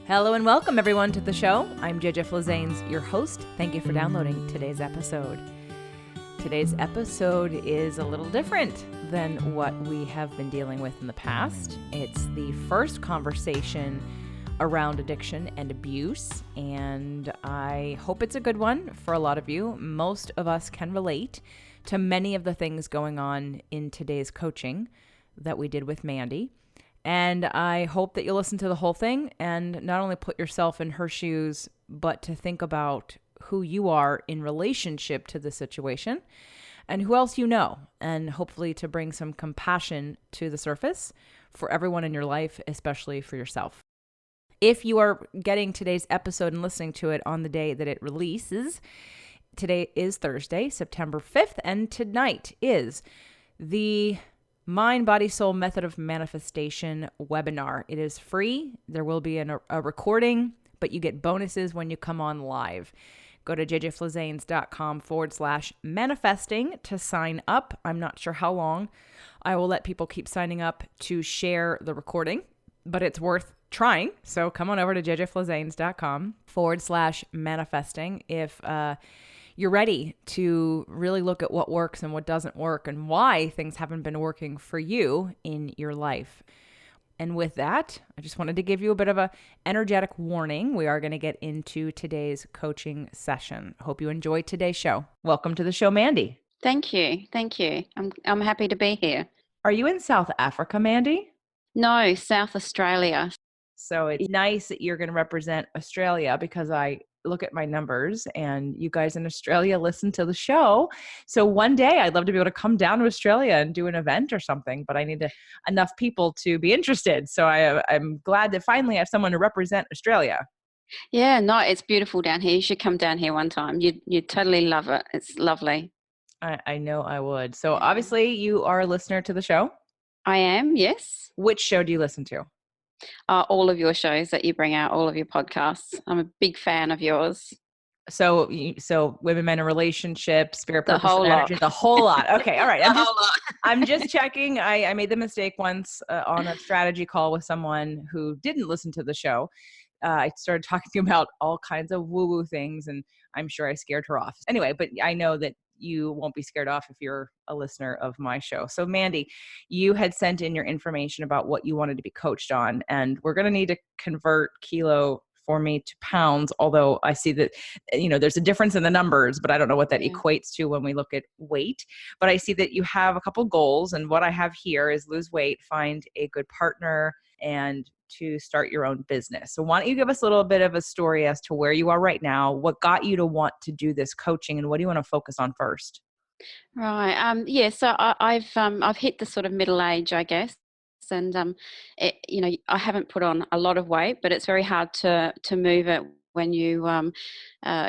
Hello and welcome everyone to the show. I'm JJ Flazanes, your host. Thank you for downloading today's episode. Today's episode is a little different than what we have been dealing with in the past. It's the first conversation around addiction and abuse, and I hope it's a good one for a lot of you. Most of us can relate to many of the things going on in today's coaching that we did with Mandy. And I hope that you'll listen to the whole thing and not only put yourself in her shoes, but to think about who you are in relationship to the situation and who else you know, and hopefully to bring some compassion to the surface for everyone in your life, especially for yourself. If you are getting today's episode and listening to it on the day that it releases, today is Thursday, September 5th, and tonight is the Mind, Body, Soul Method of Manifestation webinar. It is free. There will be a recording, but you get bonuses when you come on live. Go to jjflazanes.com/manifesting to sign up. I'm not sure how long I will let people keep signing up to share the recording, but it's worth trying. So come on over to jjflazanes.com/manifesting if you're ready to really look at what works and what doesn't work and why things haven't been working for you in your life. And with that, I just wanted to give you a bit of a energetic warning. We are going to get into today's coaching session. Hope you enjoyed today's show. Welcome to the show, Mandy. Thank you. I'm happy to be here. Are you in South Africa, Mandy? No, South Australia. So it's nice that you're going to represent Australia because I look at my numbers and you guys in Australia listen to the show. So one day I'd love to be able to come down to Australia and do an event or something, but I need enough people to be interested. So I'm glad to finally have someone to represent Australia. Yeah, no, it's beautiful down here. You should come down here one time. You'd totally love it. It's lovely. I know I would. So obviously you are a listener to the show. I am, yes. Which show do you listen to? All of your shows that you bring out, all of your podcasts. I'm a big fan of yours. So women, men, and relationships, spirit, purpose, The whole and energy, lot. the whole lot. Okay. All right. Whole lot. I'm just checking. I made the mistake once on a strategy call with someone who didn't listen to the show. I started talking about all kinds of woo-woo things, and I'm sure I scared her off. Anyway, but I know that you won't be scared off if you're a listener of my show. So Mandy, you had sent in your information about what you wanted to be coached on, and we're going to need to convert kilo for me to pounds, although I see that, there's a difference in the numbers, but I don't know what that equates to when we look at weight. But I see that you have a couple goals, and what I have here is lose weight, find a good partner, and to start your own business. So why don't you give us a little bit of a story as to where you are right now, what got you to want to do this coaching, and what do you want to focus on first? Right. So I've hit the sort of middle age, I guess. And I haven't put on a lot of weight, but it's very hard to move it when you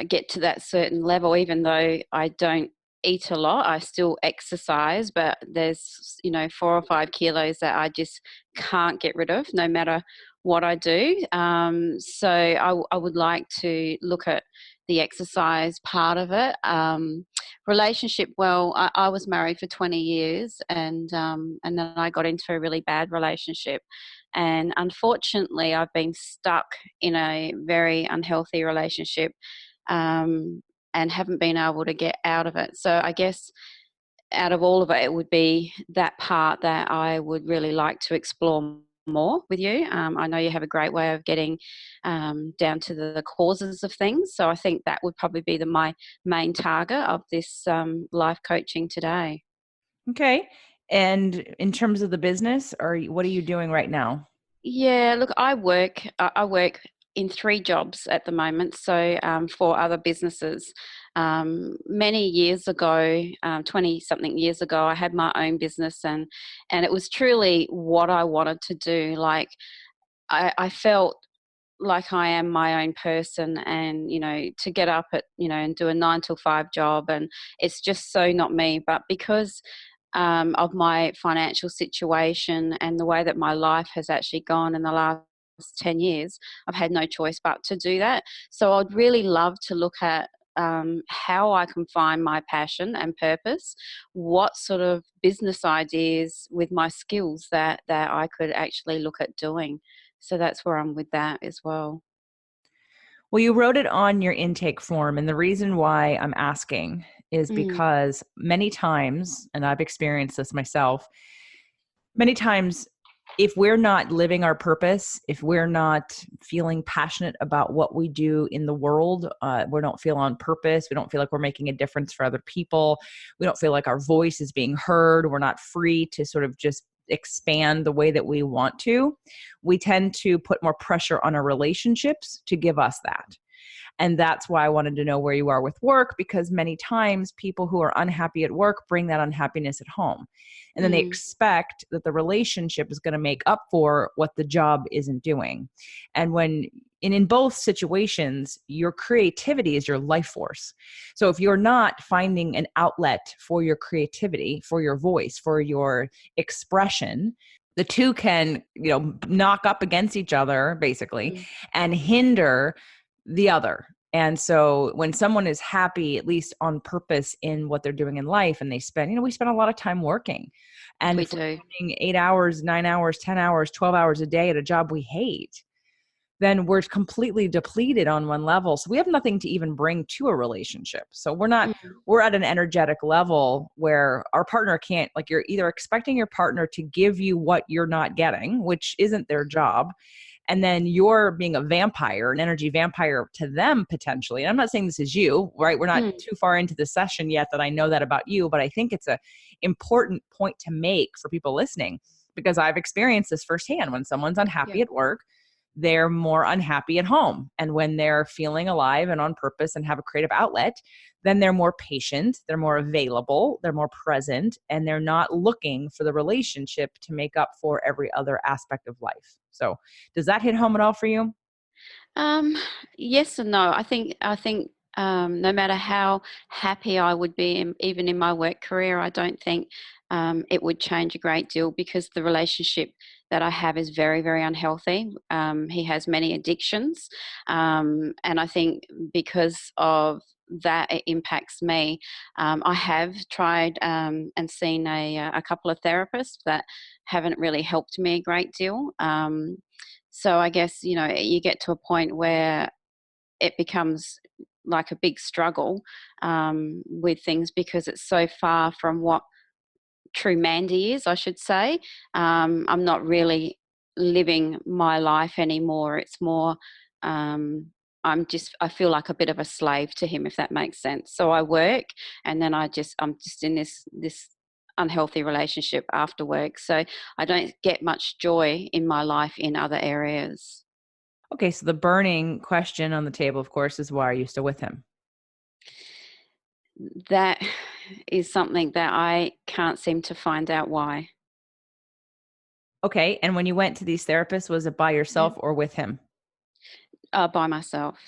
get to that certain level. Even though I don't eat a lot, I still exercise, but there's 4 or 5 kilos that I just can't get rid of, no matter what I do. So I would like to look at the exercise part of it. Relationship, well, I was married for 20 years and then I got into a really bad relationship. And unfortunately, I've been stuck in a very unhealthy relationship and haven't been able to get out of it. So I guess out of all of it, it would be that part that I would really like to explore more with you. I know you have a great way of getting down to the causes of things. So I think that would probably be my main target of this life coaching today. Okay. And in terms of the business, what are you doing right now? Yeah, look, I work in 3 jobs at the moment, so for other businesses. Many years ago, 20-something years ago, I had my own business and it was truly what I wanted to do. Like, I felt like I am my own person and, to get up at, and do a 9 till 5 job, and it's just so not me. But because of my financial situation and the way that my life has actually gone in the last 10 years, I've had no choice but to do that. So I'd really love to look at how I can find my passion and purpose, what sort of business ideas with my skills that I could actually look at doing. So that's where I'm with that as well. Well, you wrote it on your intake form. And the reason why I'm asking is Mm, because many times, and I've experienced this myself, many times, if we're not living our purpose, if we're not feeling passionate about what we do in the world, we don't feel on purpose, we don't feel like we're making a difference for other people, we don't feel like our voice is being heard, we're not free to sort of just expand the way that we want to, we tend to put more pressure on our relationships to give us that. And that's why I wanted to know where you are with work, because many times people who are unhappy at work bring that unhappiness at home. And then they mm, expect that the relationship is going to make up for what the job isn't doing. And in both situations, your creativity is your life force. So if you're not finding an outlet for your creativity, for your voice, for your expression, the two can, knock up against each other basically mm. and hinder the other. And so when someone is happy, at least on purpose in what they're doing in life, and we spend a lot of time working. And We if we're do. spending 8 hours, 9 hours, 10 hours, 12 hours a day at a job we hate, then we're completely depleted on one level. So we have nothing to even bring to a relationship. So Mm, we're at an energetic level where our partner can't, like, you're either expecting your partner to give you what you're not getting, which isn't their job, and then you're being a vampire, an energy vampire to them potentially. And I'm not saying this is you, right? We're not mm. too far into the session yet that I know that about you, but I think it's a important point to make for people listening, because I've experienced this firsthand. When someone's Yeah. unhappy at work, they're more unhappy at home. And when they're feeling alive and on purpose and have a creative outlet, then they're more patient, they're more available, they're more present, and they're not looking for the relationship to make up for every other aspect of life. So, does that hit home at all for you? Um, yes and no. I think no matter how happy I would be, even in my work career, I don't think it would change a great deal because the relationship that I have is very, very unhealthy. He has many addictions, and I think because of that, it impacts me. I have tried and seen a couple of therapists that haven't really helped me a great deal. So I guess, you get to a point where it becomes like a big struggle with things because it's so far from what true Mandy is, I should say. I'm not really living my life anymore. It's more, I feel like a bit of a slave to him, if that makes sense. So I work and then I'm just in this unhealthy relationship after work. So I don't get much joy in my life in other areas. Okay, so the burning question on the table, of course, is, why are you still with him? That is something that I can't seem to find out why. Okay, and when you went to these therapists, was it by Yeah. yourself or with him? By myself.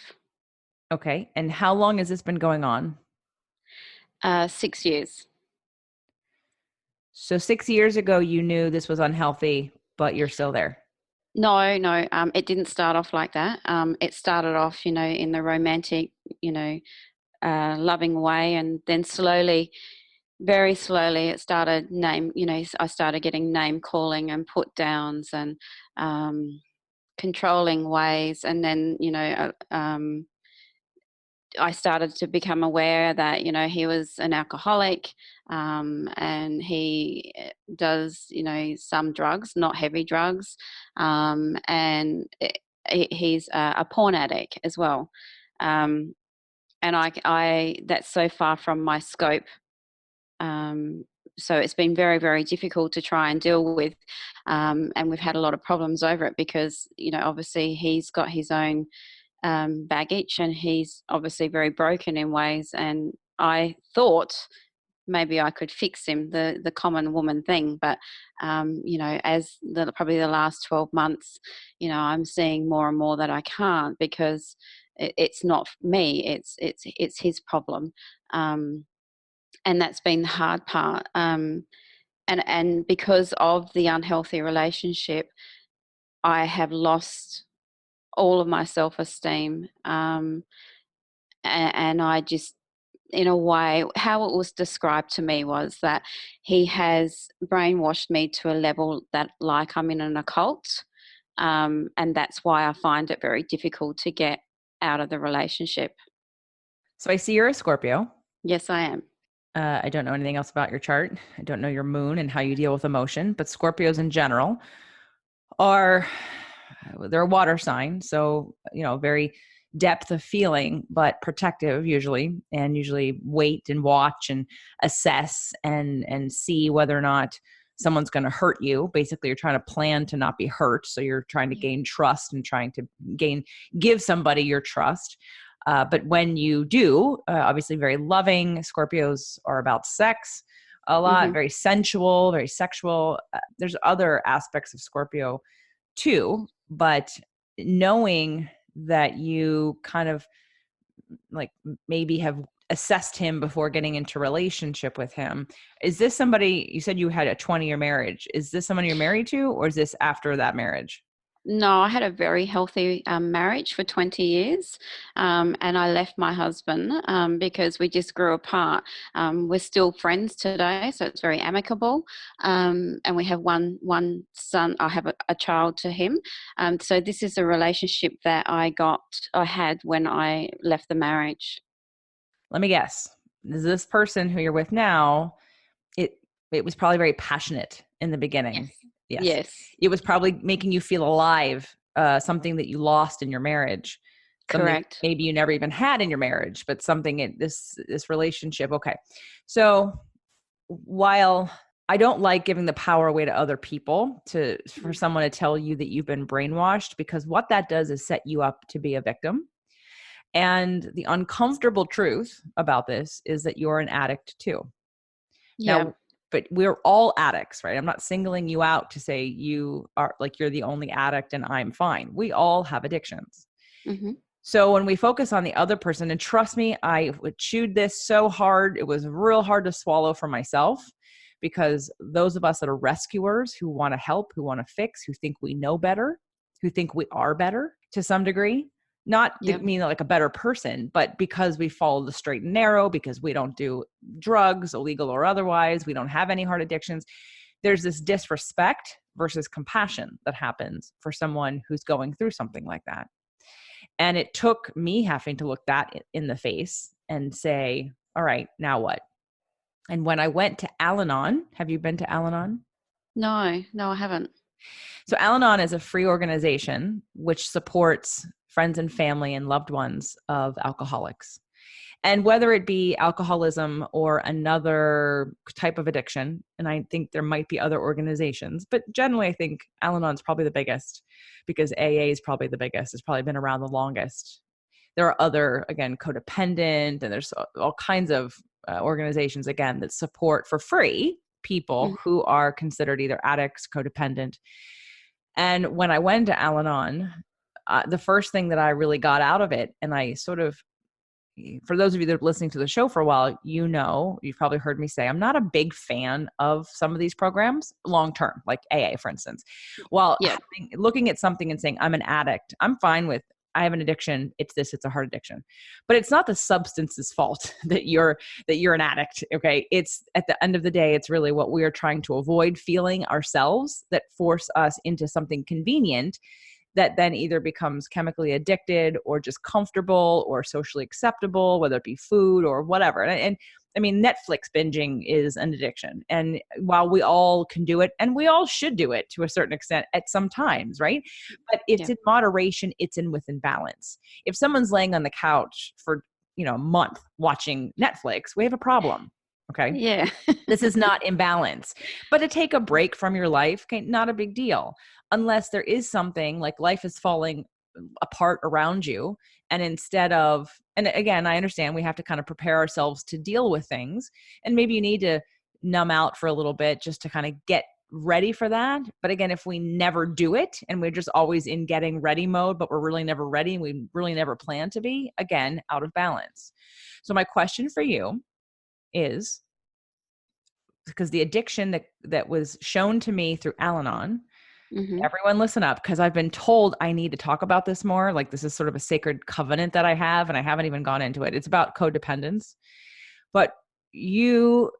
Okay, and how long has this been going on? 6 years. So 6 years ago, you knew this was unhealthy, but you're still there. No, no, it didn't start off like that. It started off, in the romantic, you know, loving way, and then slowly, very slowly, it started I started getting name calling and put downs and um, controlling ways, and then, I started to become aware that, he was an alcoholic, and he does, some drugs, not heavy drugs, and he's a porn addict as well. Um, and that's so far from my scope. Um, so it's been very, very difficult to try and deal with, and we've had a lot of problems over it because, obviously he's got his own baggage, and he's obviously very broken in ways. And I thought maybe I could fix him, the common woman thing, but as probably the last 12 months, I'm seeing more and more that I can't because it's not me, it's his problem, and that's been the hard part. And because of the unhealthy relationship, I have lost all of my self-esteem. And I just, in a way, how it was described to me was that he has brainwashed me to a level that, like, I'm in an occult, and that's why I find it very difficult to get out of the relationship. So I see you're a Scorpio. Yes, I am. I don't know anything else about your chart. I don't know your moon and how you deal with emotion, but Scorpios in general are, they're a water sign. So, very depth of feeling, but protective usually, and usually wait and watch and assess and see whether or not someone's going to hurt you. Basically, you're trying to plan to not be hurt. So you're trying to gain trust and trying to give somebody your trust. But when you do, obviously very loving. Scorpios are about sex a lot, very sensual, very sexual. There's other aspects of Scorpio too, but knowing that you kind of like maybe have assessed him before getting into relationship with him. Is this somebody, you said you had a 20-year marriage. Is this someone you're married to, or is this after that marriage? No, I had a very healthy marriage for 20 years, and I left my husband because we just grew apart. We're still friends today, so it's very amicable. And we have one son. I have a child to him. So this is a relationship that I had when I left the marriage. Let me guess. Is this person who you're with now, it was probably very passionate in the beginning. Yes. Yes. Yes. It was probably making you feel alive, something that you lost in your marriage. Correct. Maybe you never even had in your marriage, but something in this relationship. Okay. So while I don't like giving the power away to other people for someone to tell you that you've been brainwashed, because what that does is set you up to be a victim. And the uncomfortable truth about this is that you're an addict too. Yeah. Now, but we're all addicts, right? I'm not singling you out to say you are like you're the only addict and I'm fine. We all have addictions. Mm-hmm. So when we focus on the other person, and trust me, I chewed this so hard. It was real hard to swallow for myself, because those of us that are rescuers who want to help, who want to fix, who think we know better, who think we are better to some degree, not Yep. mean like a better person, but because we follow the straight and narrow, because we don't do drugs, illegal or otherwise, we don't have any hard addictions. There's this disrespect versus compassion that happens for someone who's going through something like that. And it took me having to look that in the face and say, all right, now what? And when I went to Al-Anon, have you been to Al-Anon? No, I haven't. So Al-Anon is a free organization which supports friends and family and loved ones of alcoholics. And whether it be alcoholism or another type of addiction, and I think there might be other organizations, but generally I think Al-Anon is probably the biggest, because AA is probably the biggest. It's probably been around the longest. There are other, again, codependent, and there's all kinds of organizations, again, that support for free people who are considered either addicts, codependent. And when I went to Al-Anon, the first thing that I really got out of it, and I sort of, for those of you that are listening to the show for a while, you've probably heard me say, I'm not a big fan of some of these programs long-term, like AA, for instance. While looking at something and saying, I'm an addict, I'm fine with, I have an addiction. It's a heart addiction, but it's not the substance's fault that you're an addict. Okay. It's at the end of the day, it's really what we are trying to avoid feeling ourselves that force us into something convenient that then either becomes chemically addicted or just comfortable or socially acceptable, whether it be food or whatever. And I mean, Netflix binging is an addiction. And while we all can do it, and we all should do it to a certain extent at some times, right? But it's in moderation, it's within balance. If someone's laying on the couch for, a month watching Netflix, we have a problem. Okay. Yeah. This is not imbalance. But to take a break from your life, okay, not a big deal. Unless there is something like life is falling apart around you. And instead of, and again, I understand we have to kind of prepare ourselves to deal with things. And maybe you need to numb out for a little bit just to kind of get ready for that. But again, if we never do it and we're just always in getting ready mode, but we're really never ready and we really never plan to be, again, out of balance. So my question for you is, because the addiction that was shown to me through Al-Anon, everyone listen up, because I've been told I need to talk about this more. Like this is sort of a sacred covenant that I have, and I haven't even gone into it. It's about codependence. But your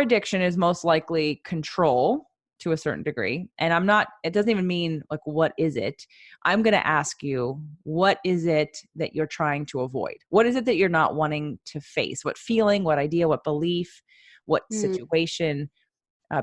addiction is most likely control, to a certain degree. And I'm not, it doesn't even mean like, what is it? I'm going to ask you, what is it that you're trying to avoid? What is it that you're not wanting to face? What feeling, what idea, what belief, what situation?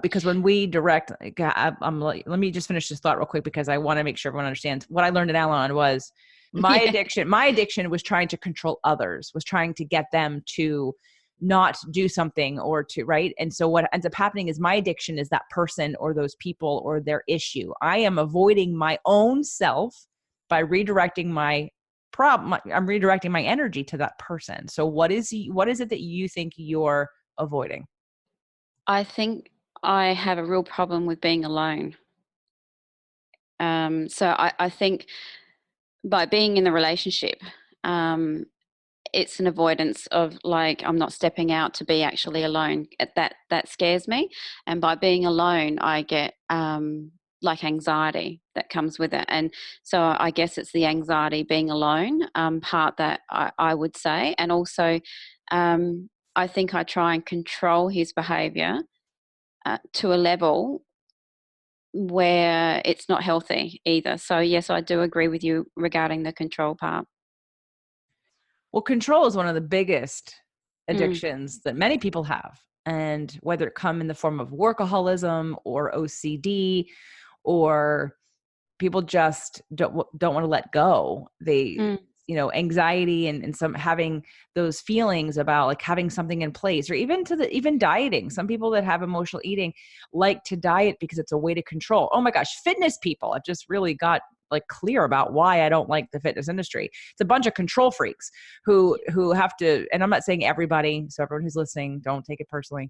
Because when we direct, I'm like, let me just finish this thought real quick because I want to make sure everyone understands. What I learned in Al-Anon was my addiction. My addiction was trying to control others, was trying to get them to not do something or to, right? And so what ends up happening is my addiction is that person or those people or their issue. I am avoiding my own self by redirecting my problem. I'm redirecting my energy to that person. So what is it that you think you're avoiding? I think I have a real problem with being alone. So I think by being in the relationship, it's an avoidance of like I'm not stepping out to be actually alone. That scares me, and by being alone, I get like anxiety that comes with it. And so I guess it's the anxiety being alone part that I would say, and also I think I try and control his behaviour to a level where it's not healthy either. So yes, I do agree with you regarding the control part. Well, control is one of the biggest Mm, addictions that many people have. And whether it come in the form of workaholism or OCD, or people just don't want to let go. They, mm, anxiety and some having those feelings about like having something in place, or even dieting. Some people that have emotional eating like to diet because it's a way to control. Oh my gosh, fitness people. I've just really got like clear about why I don't like the fitness industry. It's a bunch of control freaks who have to, and I'm not saying everybody, so everyone who's listening, don't take it personally.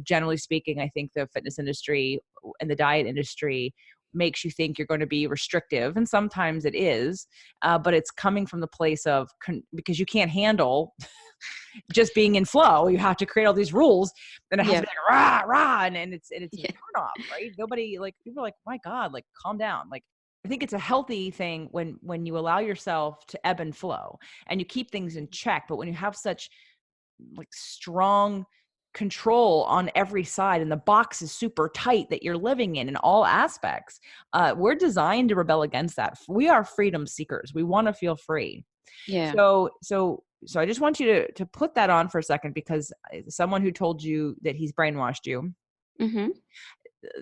Generally speaking, I think the fitness industry and the diet industry makes you think you're going to be restrictive, and sometimes it is, but it's coming from the place of because you can't handle just being in flow. You have to create all these rules, and it has to yeah, be like rah rah, and it's a yeah, turn off, right? Nobody, like, people are like, my God, like, calm down. Like, I think it's a healthy thing when you allow yourself to ebb and flow and you keep things in check. But when you have such like strong control on every side and the box is super tight that you're living in all aspects, we're designed to rebel against that. We are freedom seekers. We want to feel free. yeah. So I just want you to put that on for a second, because someone who told you that he's brainwashed you, Hmm.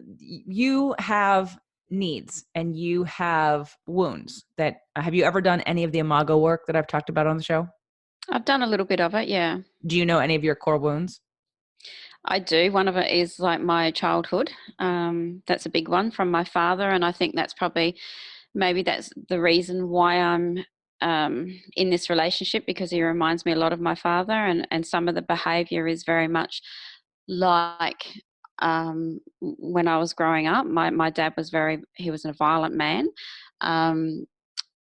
you have needs and you have wounds. That have you ever done any of the Imago work that I've talked about on the show? I've done a little bit of it. Yeah, Do you know any of your core wounds? I do. One of it is like my childhood. That's a big one from my father, and I think that's probably maybe that's the reason why I'm in this relationship, because he reminds me a lot of my father, and some of the behaviour is very much like when I was growing up. My dad was he was a violent man. Um,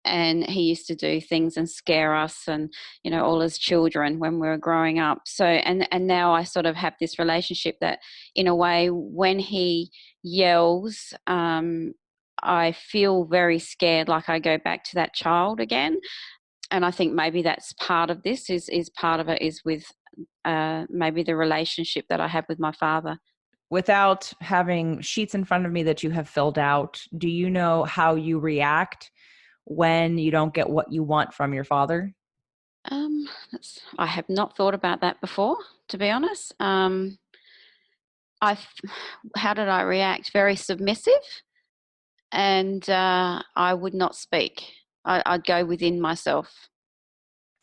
and he used to do things and scare us, and all as children when we were growing up. So and now I sort of have this relationship that, in a way, when he yells, I feel very scared, like I go back to that child again. And I think maybe that's part of this, is part of it is with maybe the relationship that I have with my father. Without having sheets in front of me that you have filled out, do you know how you react when you don't get what you want from your father? I have not thought about that before, to be honest. I how did I react? Very submissive, and I would not speak. I'd go within myself.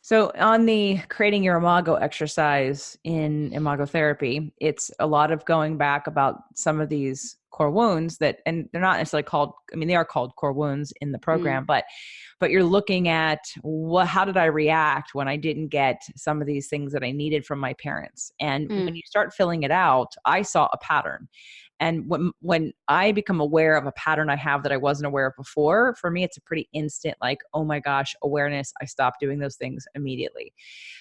So on the creating your imago exercise in imago therapy, it's a lot of going back about some of these core wounds that, and they're not necessarily called, I mean, they are called core wounds in the Mm, program, but you're looking at how did I react when I didn't get some of these things that I needed from my parents? And when mm, you start filling it out, I saw a pattern. And when I become aware of a pattern I have that I wasn't aware of before, for me, it's a pretty instant, like, oh my gosh, awareness. I stop doing those things immediately.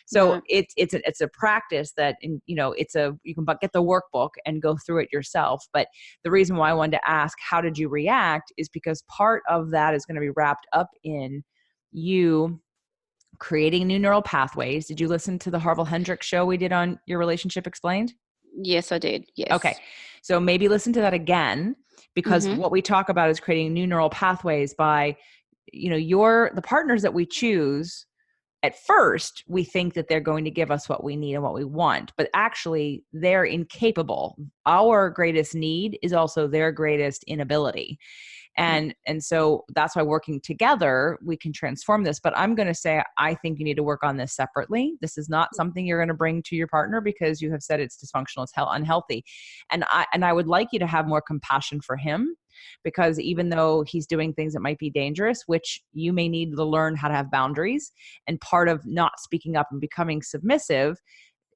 So right. it's a practice that, you can get the workbook and go through it yourself. But the reason why I wanted to ask, how did you react, is because part of that is going to be wrapped up in you creating new neural pathways. Did you listen to the Harville Hendricks show we did on Your Relationship Explained? Yes, I did. Okay. Yes. So maybe listen to that again, because Mm-hmm. what we talk about is creating new neural pathways by, the partners that we choose. At first, we think that they're going to give us what we need and what we want, but actually they're incapable. Our greatest need is also their greatest inability. Yeah. And so that's why working together, we can transform this. But I'm going to say, I think you need to work on this separately. This is not something you're going to bring to your partner because you have said it's dysfunctional, it's unhealthy. And I would like you to have more compassion for him, because even though he's doing things that might be dangerous, which you may need to learn how to have boundaries, and part of not speaking up and becoming submissive,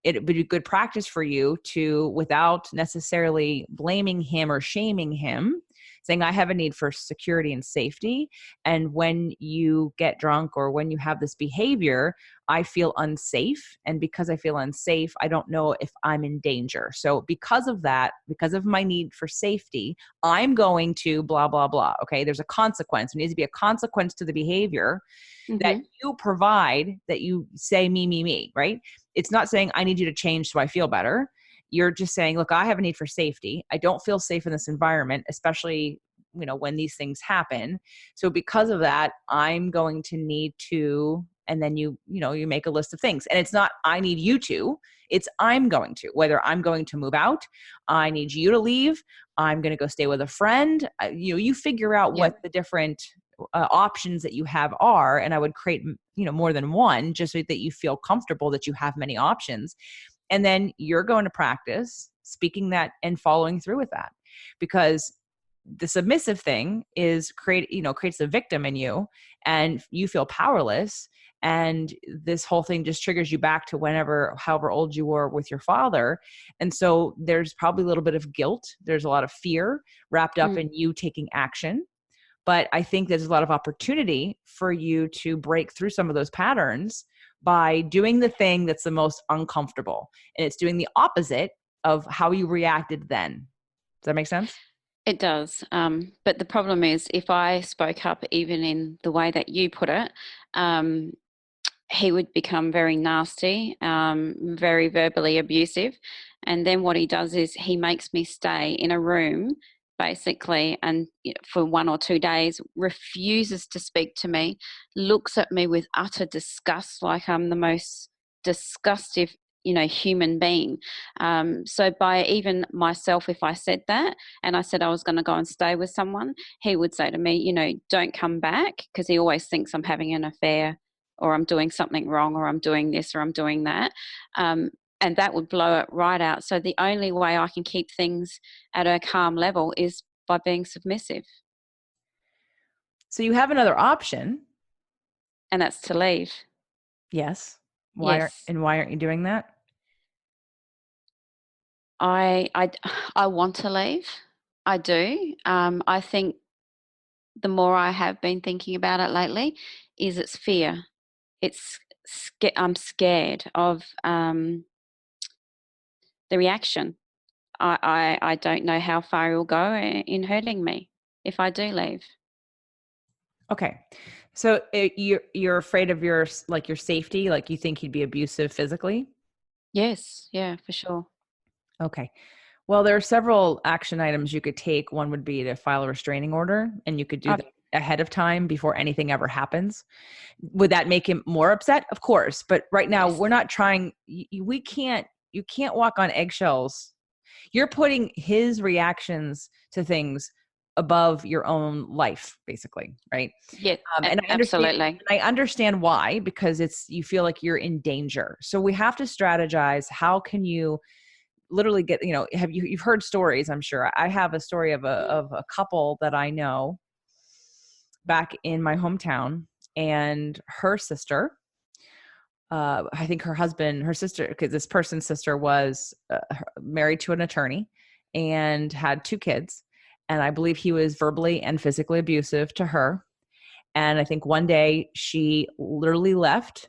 it would be good practice for you to, without necessarily blaming him or shaming him, saying, I have a need for security and safety. And when you get drunk or when you have this behavior, I feel unsafe. And because I feel unsafe, I don't know if I'm in danger. So because of that, because of my need for safety, I'm going to blah, blah, blah. Okay. There's a consequence. There needs to be a consequence to the behavior that Mm-hmm. you provide, that you say me, right? It's not saying I need you to change so I feel better. You're just saying, look, I have a need for safety. I don't feel safe in this environment, especially, when these things happen. So because of that, I'm going to need to, and then you make a list of things. And it's not, I need you to, it's I'm going to, whether I'm going to move out, I need you to leave, I'm going to go stay with a friend. You figure out Yeah. what the different options that you have are. And I would create, more than one, just so that you feel comfortable that you have many options. And then you're going to practice speaking that and following through with that, because the submissive thing is creates the victim in you, and you feel powerless. And this whole thing just triggers you back to however old you were with your father. And so there's probably a little bit of guilt. There's a lot of fear wrapped up Mm. in you taking action. But I think there's a lot of opportunity for you to break through some of those patterns by doing the thing that's the most uncomfortable. And it's doing the opposite of how you reacted then. Does that make sense? It does. But the problem is, if I spoke up even in the way that you put it, um, he would become very nasty, very verbally abusive. And then what he does is he makes me stay in a room basically, and for 1 or 2 days, refuses to speak to me, looks at me with utter disgust, like I'm the most disgustive, human being. So by even myself, if I said that and I said I was going to go and stay with someone, he would say to me, don't come back, because he always thinks I'm having an affair, or I'm doing something wrong, or I'm doing this, or I'm doing that. And that would blow it right out. So the only way I can keep things at a calm level is by being submissive, So you have another option. and that's to leave. Yes. Yes, Why aren't you doing that? I I want to leave. I do. I think the more I have been thinking about it lately, is it's fear. I'm scared of the reaction. I don't know how far it'll go in hurting me if I do leave. Okay. So you're afraid of your safety, like you think he'd be abusive physically? Yes, yeah, for sure. Okay. Well, there are several action items you could take. One would be to file a restraining order, and you could do I've that ahead of time before anything ever happens. Would that make him more upset? Of course. But right now, Yes. we're not trying, you can't walk on eggshells. You're putting his reactions to things above your own life, basically, right? Yeah, And absolutely. I understand why, because you feel like you're in danger. So we have to strategize. How can you literally get, you've heard stories, I'm sure. I have a story of a couple that I know back in my hometown, and her sister, I think her sister, because this person's sister was married to an attorney and had 2 kids. And I believe he was verbally and physically abusive to her. And I think one day she literally left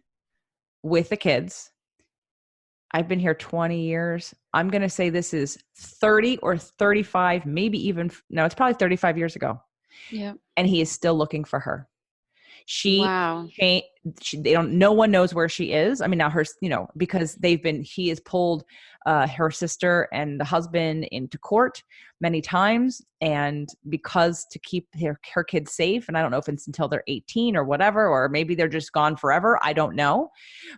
with the kids. I've been here 20 years. I'm going to say this is 30 or 35, maybe even, no, it's probably 35 years ago. Yeah. And he is still looking for her. She, Wow. they don't, no one knows where she is. I mean, now her, because he has pulled her sister and the husband into court many times. And because to keep her kids safe, and I don't know if it's until they're 18 or whatever, or maybe they're just gone forever. I don't know,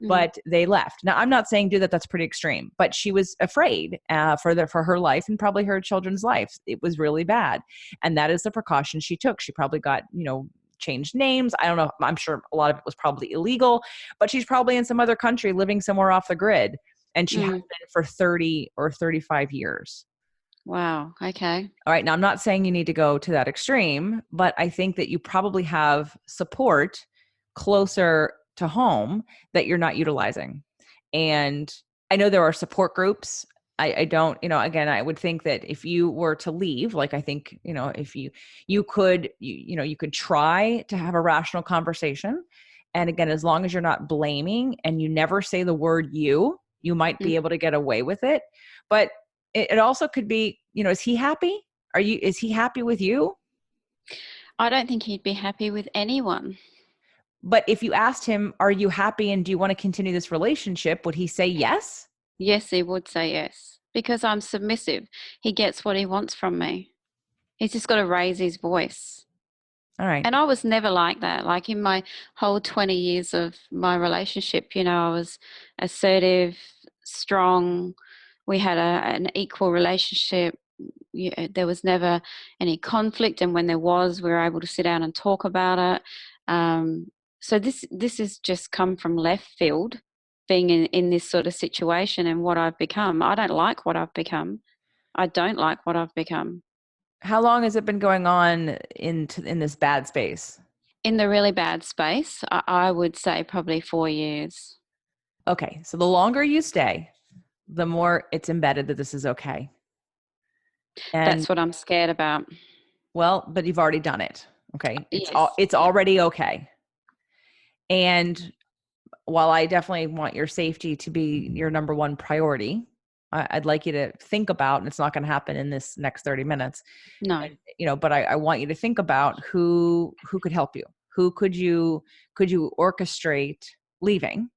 Mm. but they left. Now, I'm not saying do that. That's pretty extreme, but she was afraid for her life and probably her children's life. It was really bad. And that is the precaution she took. She probably got, changed names. I don't know. I'm sure a lot of it was probably illegal, but she's probably in some other country living somewhere off the grid. And she has Mm. been for 30 or 35 years. Wow. Okay. All right. Now, I'm not saying you need to go to that extreme, but I think that you probably have support closer to home that you're not utilizing. And I know there are support groups. I don't, again, I would think that if you were to leave, like I think, if you could try to have a rational conversation. And again, as long as you're not blaming and you never say the word you might Mm. be able to get away with it. But it also could be, is he happy? Is he happy with you? I don't think he'd be happy with anyone. But if you asked him, are you happy and do you want to continue this relationship? Would he say yes? Yes, he would say yes because I'm submissive. He gets what he wants from me. He's just got to raise his voice. All right. And I was never like that. Like in my whole 20 years of my relationship, I was assertive, strong. We had an equal relationship. There was never any conflict. And when there was, we were able to sit down and talk about it. So this has just come from left field, being in this sort of situation and what I've become. I don't like what I've become. I don't like what I've become. How long has it been going on in this bad space? In the really bad space, I would say probably 4 years. Okay. So the longer you stay, the more it's embedded that this is okay. And That's what I'm scared about. well, but you've already done it. Okay. Yes. It's Yeah. already okay. And while I definitely want your safety to be your number one priority, I'd like you to think about, and it's not going to happen in this next 30 minutes, No. but I want you to think about who could help you. Who could you orchestrate leaving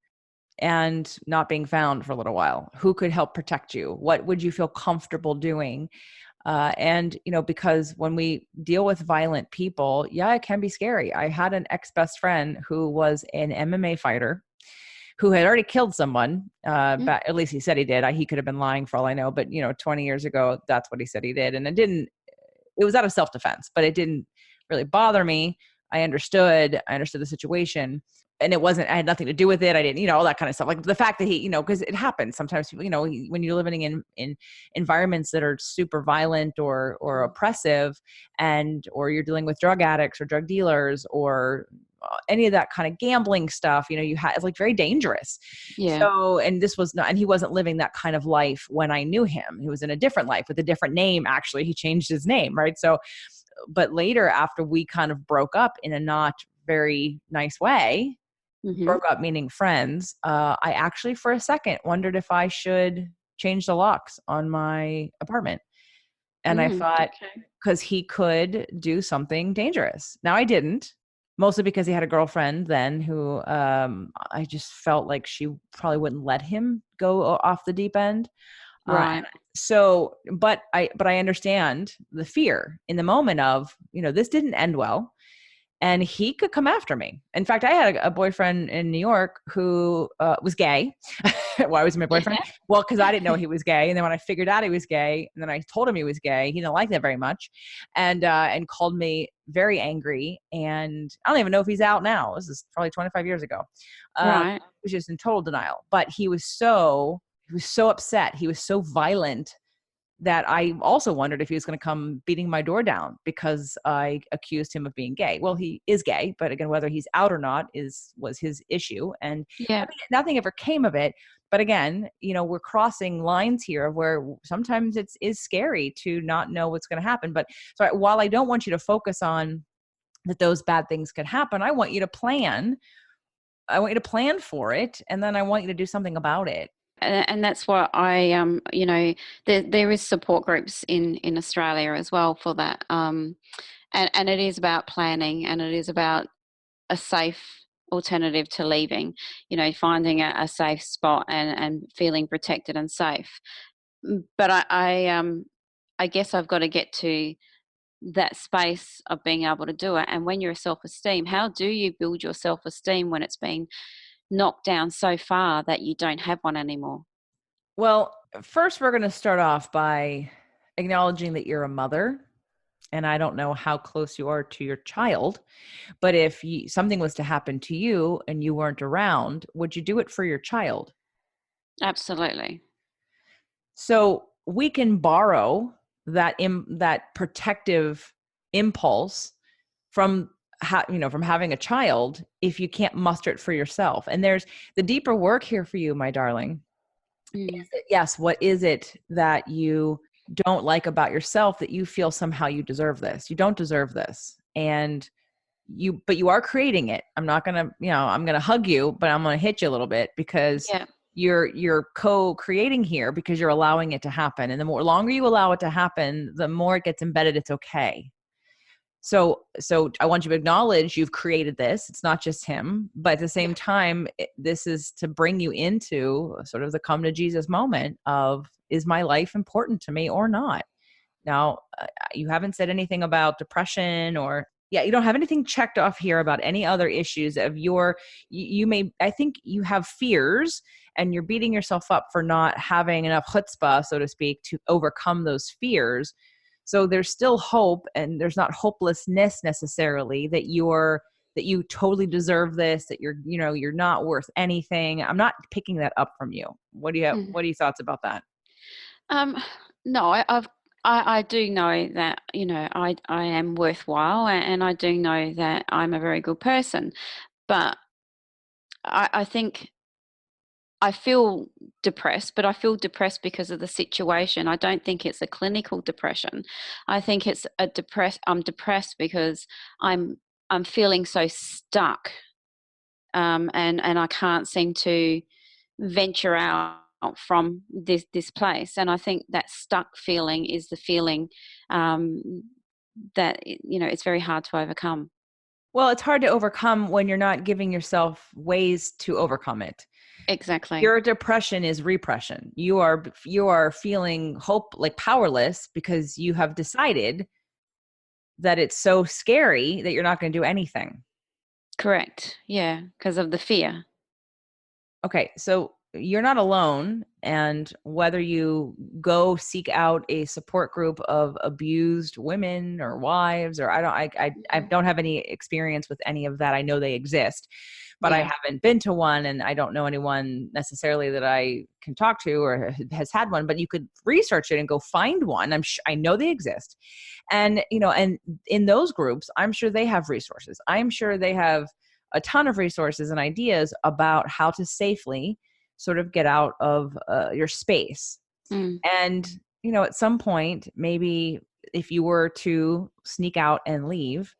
and not being found for a little while? Who could help protect you? What would you feel comfortable doing? And because when we deal with violent people, yeah, it can be scary. I had an ex-best friend who was an MMA fighter who had already killed someone. Mm. At least he said he did. He could have been lying for all I know, but 20 years ago, that's what he said he did. And it was out of self-defense, but it didn't really bother me. I understood the situation, and I had nothing to do with it. I didn't, all that kind of stuff. Like the fact that he, because it happens sometimes, people, when you're living in environments that are super violent or oppressive, or you're dealing with drug addicts or drug dealers or any of that kind of gambling stuff, it's like very dangerous. Yeah. So, and this was not, and he wasn't living that kind of life when I knew him. He was in a different life with a different name. Actually, he changed his name. Right. So, but later after we kind of broke up in a not very nice way, broke up meaning friends, I actually for a second wondered if I should change the locks on my apartment. And I thought, because he could do something dangerous. Now I didn't, mostly because he had a girlfriend then who I just felt like she probably wouldn't let him go off the deep end. Right. So, but I understand the fear in the moment of, this didn't end well. And he could come after me. In fact, I had a boyfriend in New York who was gay. Why was he my boyfriend? Yeah. Well, because I didn't know he was gay. And then when I figured out he was gay, and then I told him he was gay, he didn't like that very much, and called me very angry. And I don't even know if he's out now. This is probably 25 years ago. Right. He was just in total denial. But he was so upset. He was so violent that I also wondered if he was going to come beating my door down because I accused him of being gay. Well, he is gay, but again, whether he's out or not was his issue. And Yeah. nothing ever came of it. But again, we're crossing lines here where sometimes it is scary to not know what's going to happen. But so while I don't want you to focus on that those bad things could happen, I want you to plan. I want you to plan for it. And then I want you to do something about it. And that's what there is support groups in Australia as well for that. And it is about planning, and it is about a safe alternative to leaving, finding a safe spot and feeling protected and safe. But I guess I've got to get to that space of being able to do it. And when you're a self-esteem, how do you build your self-esteem when it's been knocked down so far that you don't have one anymore? Well, first, we're going to start off by acknowledging that you're a mother. And I don't know how close you are to your child, but if something was to happen to you and you weren't around, would you do it for your child? Absolutely. So we can borrow that protective impulse from from having a child if you can't muster it for yourself. And there's the deeper work here for you, my darling. Mm. Is that, yes, what is it that you don't like about yourself that you feel somehow you deserve this? You don't deserve this. And but you are creating it. I'm not going to, I'm going to hug you, but I'm going to hit you a little bit because Yeah. you're co-creating here because you're allowing it to happen. And the more longer you allow it to happen, the more it gets embedded. It's okay. So I want you to acknowledge you've created this. It's not just him, but at the same time, this is to bring you into sort of the come to Jesus moment of, is my life important to me or not? Now, you haven't said anything about depression you don't have anything checked off here about any other issues of I think you have fears and you're beating yourself up for not having enough chutzpah, so to speak, to overcome those fears. So there's still hope, and there's not hopelessness necessarily that you totally deserve this, that you're not worth anything. I'm not picking that up from you. What do you have? Mm. What are your thoughts about that? Um, no, I do know that, I am worthwhile, and I do know that I'm a very good person. But I think I feel depressed, but I feel depressed because of the situation. I don't think it's a clinical depression. I think it's I'm depressed because I'm feeling so stuck, and I can't seem to venture out from this place. And I think that stuck feeling is the feeling, that it's very hard to overcome. Well, it's hard to overcome when you're not giving yourself ways to overcome it. Exactly. Your depression is repression. You are feeling hope, like powerless, because you have decided that it's so scary that you're not going to do anything. Correct. Yeah, because of the fear. Okay, so you're not alone, and whether you go seek out a support group of abused women or wives, or I Mhm. don't have any experience with any of that. I know they exist, but I Yeah. haven't been to one, and I don't know anyone necessarily that I can talk to or has had one. But you could research it and go find one. I know they exist, and and in those groups, I'm sure they have resources. I'm sure they have a ton of resources and ideas about how to safely sort of get out of your space. Mm. And, at some point, maybe if you were to sneak out and leave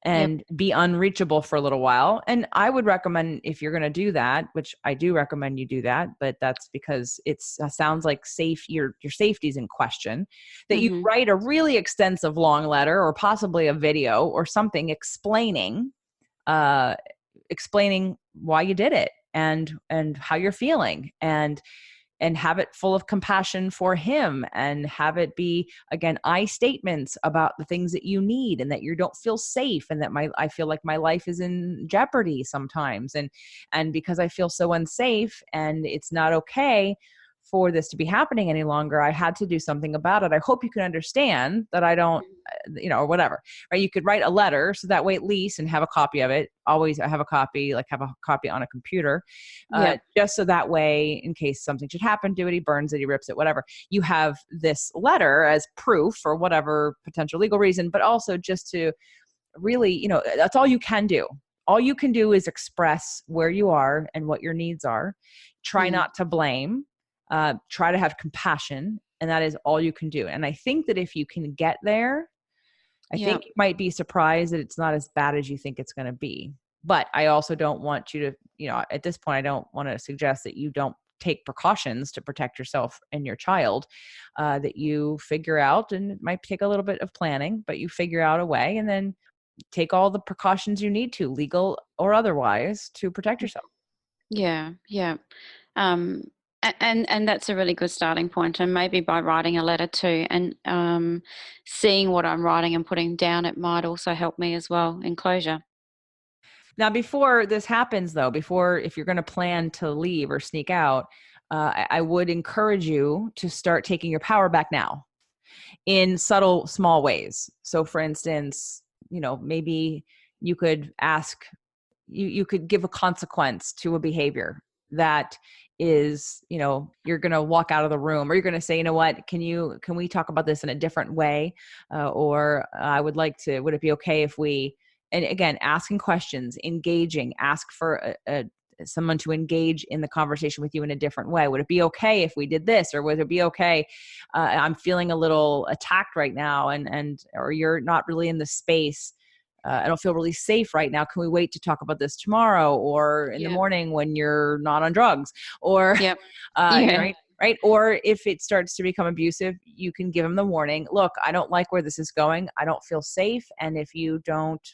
Yep. and be unreachable for a little while. And I would recommend, if you're going to do that, which I do recommend you do that, but that's because sounds like your safety is in question, that you Mhm. write a really extensive long letter or possibly a video or something uh, explaining why you did it and how you're feeling, and have it full of compassion for him, and have it be, again, I statements about the things that you need and that you don't feel safe, and that I feel like my life is in jeopardy sometimes, and because I feel so unsafe and it's not okay for this to be happening any longer, I had to do something about it. I hope you can understand that I don't, or whatever, right? You could write a letter so that way, at least, and have a copy of it. Always have a copy, like have a copy on a computer, Yep. just so that way, in case something should happen to it, he burns it, he rips it, whatever. You have this letter as proof for whatever potential legal reason, but also just to really, that's all you can do. All you can do is express where you are and what your needs are. Try Mm. not to blame. Try to have compassion, and that is all you can do. And I think that if you can get there, I think Yep. you might be surprised that it's not as bad as you think it's going to be. But I also don't want you to, at this point, I don't want to suggest that you don't take precautions to protect yourself and your child, that you figure out, and it might take a little bit of planning, but you figure out a way, and then take all the precautions you need to, legal or otherwise, to protect yourself. Yeah, yeah. Um, and that's a really good starting point. And maybe by writing a letter too, and seeing what I'm writing and putting down, it might also help me as well in closure. Now, before this happens, though, before if you're going to plan to leave or sneak out, I would encourage you to start taking your power back now in subtle, small ways. So, for instance, maybe you could ask, you could give a consequence to a behavior that is, you're going to walk out of the room, or you're going to say, you know what, can we talk about this in a different way? Or I would like to, would it be okay if we, and again, asking questions, engaging, ask for someone to engage in the conversation with you in a different way. Would it be okay if we did this? Or would it be okay? I'm feeling a little attacked right now, or you're not really in the space. I don't feel really safe right now. Can we wait to talk about this tomorrow or in the Yeah. morning when you're not on drugs? Or, Yep. Yeah. right? Or if it starts to become abusive, you can give them the warning. Look, I don't like where this is going. I don't feel safe. And if you don't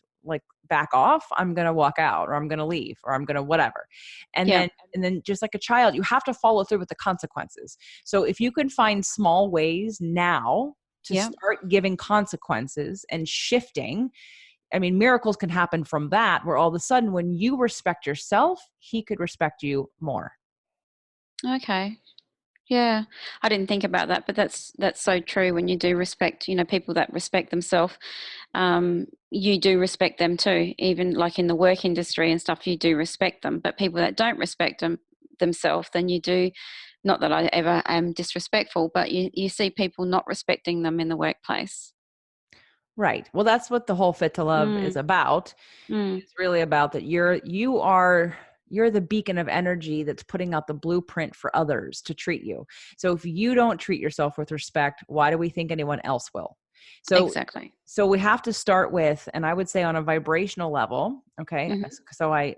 back off, I'm going to walk out, or I'm going to leave, or I'm going to whatever. And Yep. then just like a child, you have to follow through with the consequences. So if you can find small ways now to Yep. start giving consequences and shifting, I mean, miracles can happen from that, where all of a sudden when you respect yourself, he could respect you more. Okay. Yeah, I didn't think about that, but that's so true. When you do respect, people that respect themselves, you do respect them too. Even like in the work industry and stuff, you do respect them. But people that don't respect themselves, then you do. Not that I ever am disrespectful, but you see people not respecting them in the workplace. Right. Well, that's what the whole Fit to Love is Mm, about. mm, It's really about that you're the beacon of energy that's putting out the blueprint for others to treat you. So if you don't treat yourself with respect, why do we think anyone else will? So exactly. so we have to start with, and I would say on a vibrational level, okay? Hmm. So I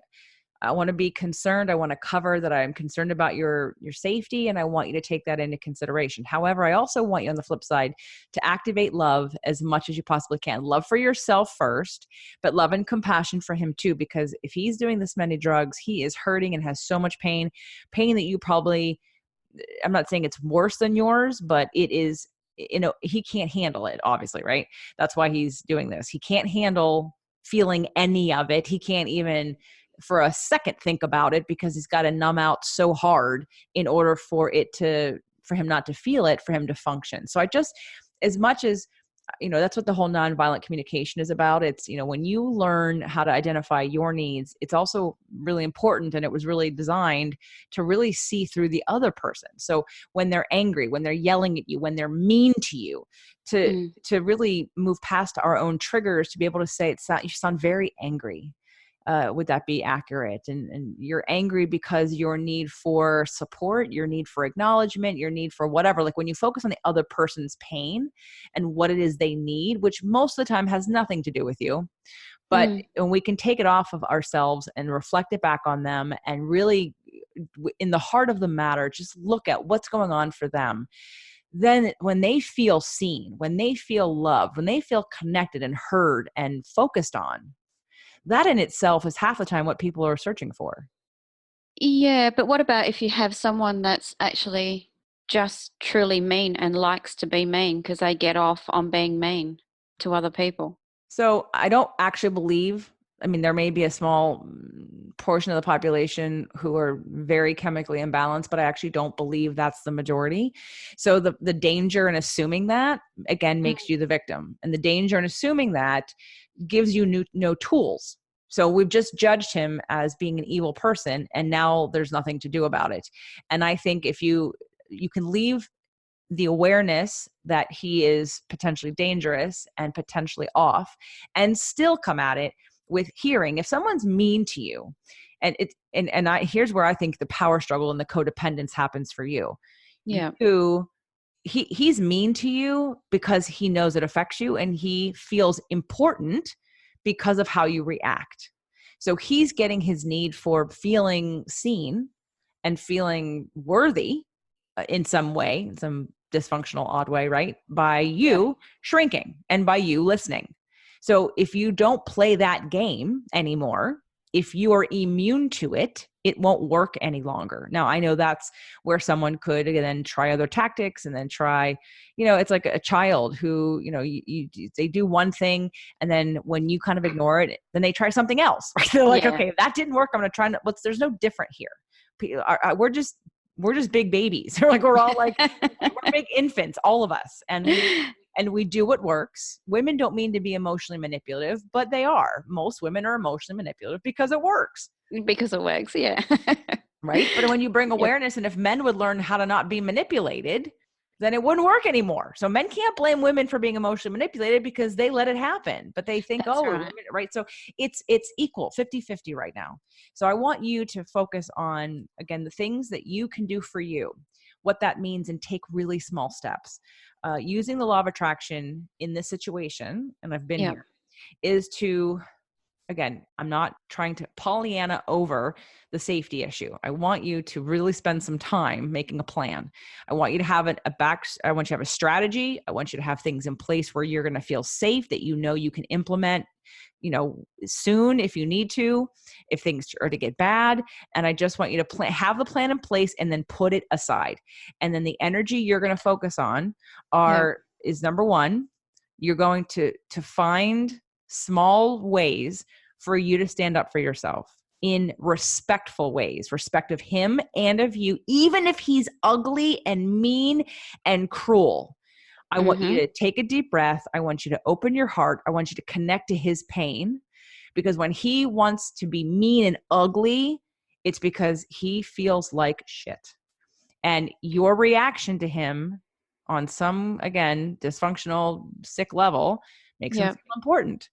want to be concerned. I want to cover that I'm concerned about your safety, and I want you to take that into consideration. However, I also want you on the flip side to activate love as much as you possibly can. Love for yourself first, but love and compassion for him too, because if he's doing this many drugs, he is hurting and has so much pain that you probably, I'm not saying it's worse than yours, but it is, he can't handle it, obviously, right? That's why he's doing this. He can't handle feeling any of it. He can't even for a second think about it, because he's got to numb out so hard in order for him not to feel it, for him to function. So I just, as much as, that's what the whole nonviolent communication is about. It's, when you learn how to identify your needs, it's also really important, and it was really designed to really see through the other person. So when they're angry, when they're yelling at you, when they're mean to you, to Mm. to really move past our own triggers, to be able to say, you sound very angry. Would that be accurate? And you're angry because your need for support, your need for acknowledgement, your need for whatever, like when you focus on the other person's pain and what it is they need, which most of the time has nothing to do with you, but Mm. when we can take it off of ourselves and reflect it back on them, and really in the heart of the matter, just look at what's going on for them, then when they feel seen, when they feel loved, when they feel connected and heard and focused on, that in itself is half the time what people are searching for. Yeah, but what about if you have someone that's actually just truly mean and likes to be mean because they get off on being mean to other people? So I don't actually believe, I mean, there may be a small portion of the population who are very chemically imbalanced, but I actually don't believe that's the majority. So the danger in assuming that, again, Mm. makes you the victim. And the danger in assuming that gives you no tools. So we've just judged him as being an evil person, and now there's nothing to do about it. And I think if you can leave the awareness that he is potentially dangerous and potentially off, and still come at it with hearing. If someone's mean to you, and it and I here's where I think the power struggle and the codependence happens for you. Yeah. He's mean to you because he knows it affects you, and he feels important because of how you react. So he's getting his need for feeling seen and feeling worthy in some way, in some dysfunctional, odd way, right? By Yeah. you shrinking and by you listening. So if you don't play that game anymore, if you are immune to it, it won't work any longer. Now, I know that's where someone could then try other tactics and then try, it's like a child who, they do one thing, and then when you kind of ignore it, then they try something else. Right? They're like, okay, if that didn't work, I'm going to try. There's no different here. We're just big babies. They're like, we're all like, we're big infants, all of us. And we do what works. Women don't mean to be emotionally manipulative, but they are. Most women are emotionally manipulative because it works. Because it works, yeah. Right? But when you bring awareness, and if men would learn how to not be manipulated, then it wouldn't work anymore. So men can't blame women for being emotionally manipulated because they let it happen. But they think, That's right. women, right? So it's equal, 50-50 right now. So I want you to focus on, again, the things that you can do for you, what that means, and take really small steps. Using the law of attraction in this situation, and I've been here, is to, again, I'm not trying to Pollyanna over the safety issue. I want you to really spend some time making a plan. I want you to have I want you to have a strategy. I want you to have things in place where you're going to feel safe, that you can implement, soon if you need to, if things are to get bad. And I just want you to have the plan in place and then put it aside. And then the energy you're going to focus on is number one, you're going to find small ways for you to stand up for yourself in respectful ways, respect of him and of you, even if he's ugly and mean and cruel. I want you to take a deep breath. I want you to open your heart. I want you to connect to his pain, because when he wants to be mean and ugly, it's because he feels like shit. And your reaction to him on some, again, dysfunctional, sick level makes him feel important.